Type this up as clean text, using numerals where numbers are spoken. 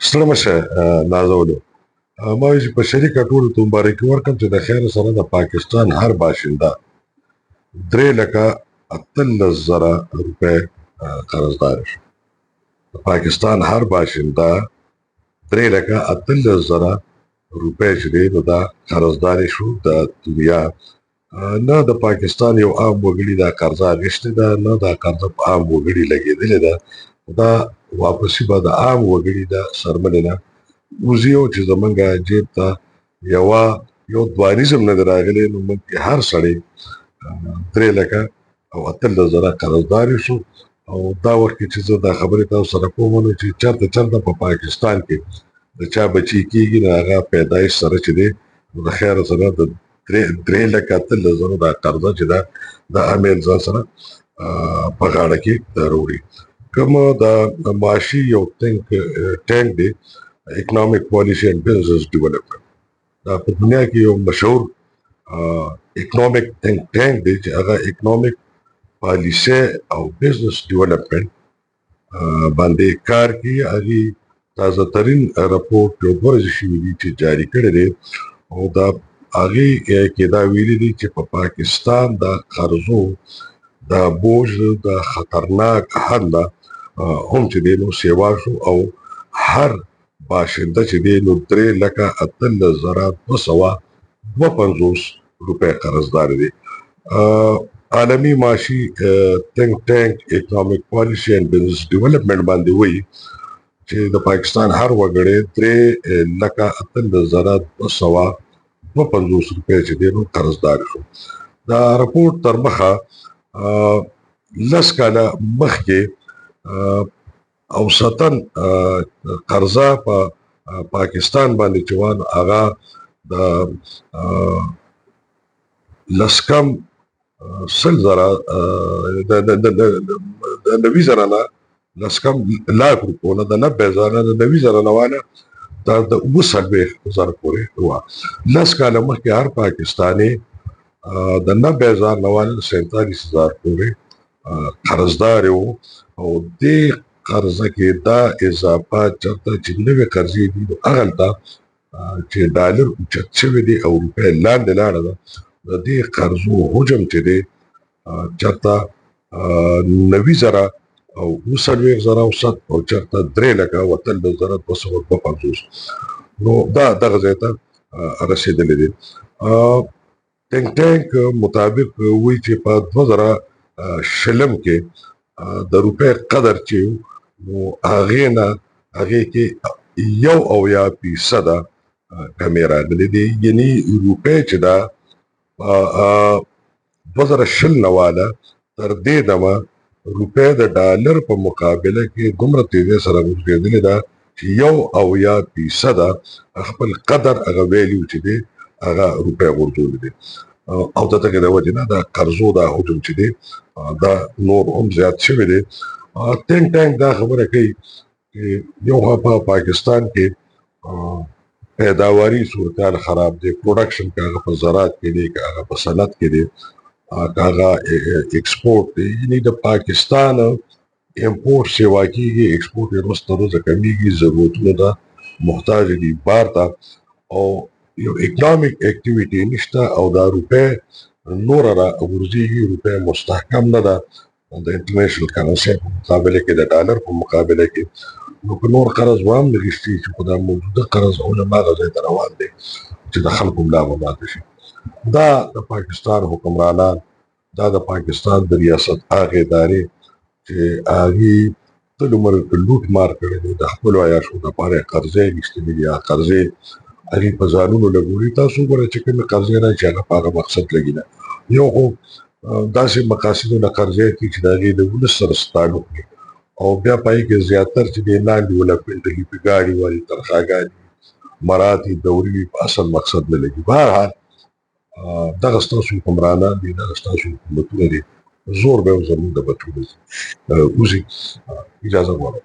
ستړی مشه نازولو. ما وایي چې په شریکه ټولو ته مبارکي ورکړم چې د خیر سره د پاکستان هر باشنده 3,18,000 روپۍ قرضدار شو. د پاکستان هر باشنده 3,18,000 روپۍ چې دی نو دا قرضدار شو د دنیا. نه د پاکستان یو عام وګړي دا قرضه اخیستې ده، نه دا قرضه په عام وګړي لګېدلې ده. دا واپسي به د عام وګړي د سرمنې نه وځي او چې زمونږ جیب ته یو دوانیزم نه دی راغلی، نو موږ هر سړی 3,18,000 قرضدار شو. او دا وخت کې چې زه دا خبرې تاسو سره کوم نو چې چېرته په پاکستان کې د چا بچي کېږي نو هغه پیدایش سره چې دی نو د خیر سره د 3,18,000 دا قرضه چې ده د امیل ځان سره په غاړه کې راوړي. کوم دا معاشي یو ټینک دی، اکنامک پالیسي اینڈ بزنس ډیولپمنٹ، دا په دنیا کې یو مشهور اکنامک ټینک دی چې هغه اکنامک پالیسي او بزنس ډیولپمنٹ باندې کار کوي. هغې تازه ترین رپورټ یو 2 ورځې شوي دي چې جاري کړی دی او دا هغې کې دا ویلي دي چې په پاکستان د قرضو د بوج د خطرناک حد نه هم چې دی نو سیوا شو او هر باشنده چې دی نو 3,18,250 روپۍ قرضدار دی. عالمي معاشي ټینک اکنامک پالیسي اینڈ بزنس ډیولپمنٹ باندې وایي چې د پاکستان هر وګړی 3,18,250 روپۍ چې دی نو قرضدار شو. دا رپورټ تر مخه 10 کاله مخکې اوسطاً قرضه په پاکستان باندې چې وه نو هغه د 90,000 نه 10,00,000 نه د 90,000 نه د 90,000 نه واله دا د 40,000 پورې وه. 10 کاله مخکې هر پاکستاني د 90,000 نه واله 47,000 پورې قرضدار و او دې قرضه کې دا اضافه چېرته چې نوې قرضې دي نو هغلته چې ډالر اوچت شوی دی او روپۍ لاندې لاړه ده، د دې قرضو حجم چې دی چېرته 90,000 او 40,000 اوسط او چېرته 3,18,250 نو دا دغه ځای ته رسېدلی دی. ټینک مطابق وایي چې په 2020 کې د روپۍ قدر چې نو هغې کې 1% کمې راغلې دي. یعنې روپۍ چې ده 2020 نه واله تر دې دمه روپۍ د ډالر په مقابله کې دومره تیزۍ سره غورځېدلې ده چې 1% خپل قدر هغه ویلیو چې دی هغه روپۍ غورځولې دي او د دغې د وجې نه د قرضو دا حجم چې دی دا نور هم زیات شوی دی. ټینک دا خبره کوي چې یو په پاکستان کې پیداواري صورتحال خراب دی، پروډکشن که هغه په زراعت کې دی، که هغه په صنعت کې دی، که هغه ایکسپورټ دی. یعنې د پاکستان امپورټ سیوا کېږي، ایکسپورټ یې ورځ تر ورځه کمیږي، ضرورتونو ته محتاج دي بار ته او یو اکنامک اکټیویټي نشته او دا روپۍ نوره راغورځېږي. روپۍ مستحکم نه ده د انټرنیشنل کرنسۍ په مقابله کې، د ډالر په مقابله کې. نو که نور قرض وام لګېستي چې خو دا موجوده قرض هم هماغه ځای ته روان دی چې د خلکو ملا به ماته شي. دا د پاکستان حکمرانان، دا د پاکستان د ریاست هغې ادارې چې هغې تل عمر لوټ مار کړی دی، د خپلو عیاشو دپاره یې قرضې اخیستلي دي. قرضې هغې په ځانونو لګولي. تاسو وګورئ چې کومې قرضې راشي هغه په هغه مقصد لګي نه. یو خو داسې مقاصدو نه قرضې کوي چې د هغې د ولس سره تعلق وي او بیا په هغې کې زیاتر چې دی نان ډیولپمنټ وي، په ګاډي والي تنخواګانې مراتې دوري وي، په اصل مقصد نه لګي. بهرحال دغه ستاسو حکمرانان دي، دغه ستاسو حکومتونه دي، زور به یې زموږ د بچو وځي. اجازه غواړم.